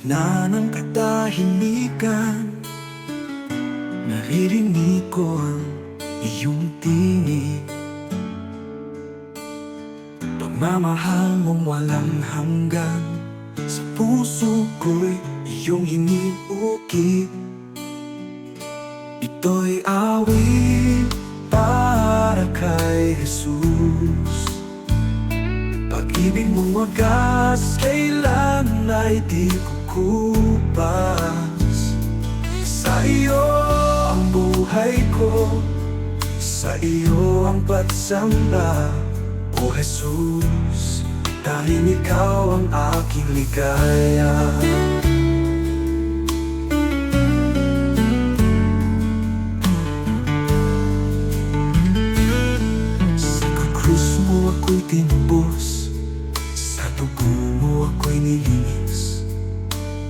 gitna ng katahimikan, naririnig ko ang iyong tinig. Pagmamahal mong walang hanggan, sa puso ko'y iyong iniukit. Ito'y awit para kay Jesus. Pag-ibig mong wagas, kailan ay di kukupas. Sa iyo ang buhay ko, sa iyo ang pagsamba. O Jesus, dahil ikaw ang aking ligaya. Sa krus mo ako'y tinubos, sa dugo mo ako'y nilinis.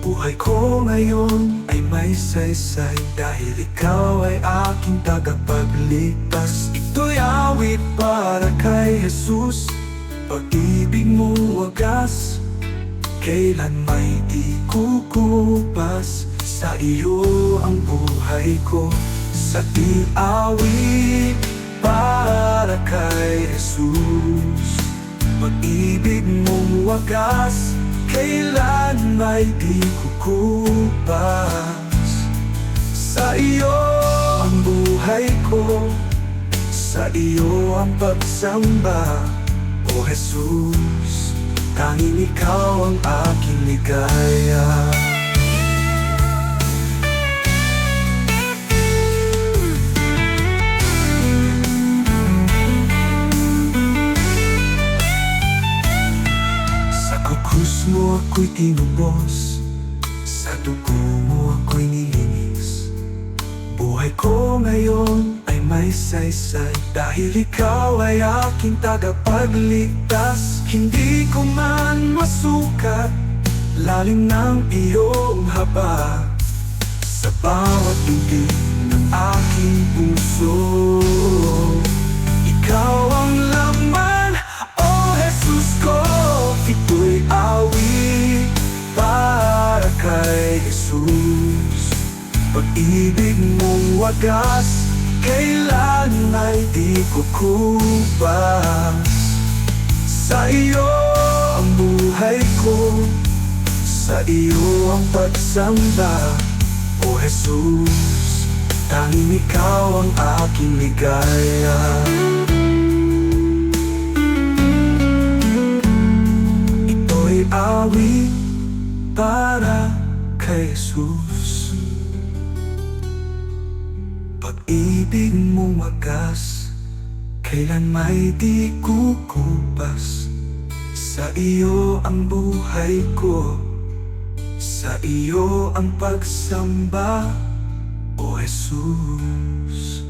Buhay ko ngayon ay may saysay, dahil ikaw ay aking tagapagligtas. Ito'y awit para kay Jesus. Pag-ibig mo wagas, kailan may di kukupas. Sa iyo ang buhay ko, sa awit para kay Jesus. Pag-ibig mong wagas, kailan may di kukupas. Sa iyo ang buhay ko, sa iyo ang pagsamba. O Jesus, tanging ikaw ang aking ligaya. Sa krus mo ako'y tinubos, sa dugo mo ako'y nilinis. Buhay ko ngayon ay may saysay, dahil ikaw ay aking tagapagligtas. Hindi ko man masukat lalim ng iyong haba, sa bawat bibig ng aking puso. Ikaw ang laman, o Jesus ko. Ito'y awit para kay Jesus. Pag-ibig mong wagas, kailan ay di kukupas. Sa iyo ang buhay ko, sa iyo ang pagsamba. O Jesus, tanging ikaw ang aking ligaya. Ito'y awit para kay Jesus. Pag-ibig mong wagas, kailan may di kukupas. Sa iyo ang buhay ko, sa iyo ang pagsamba. O Jesus.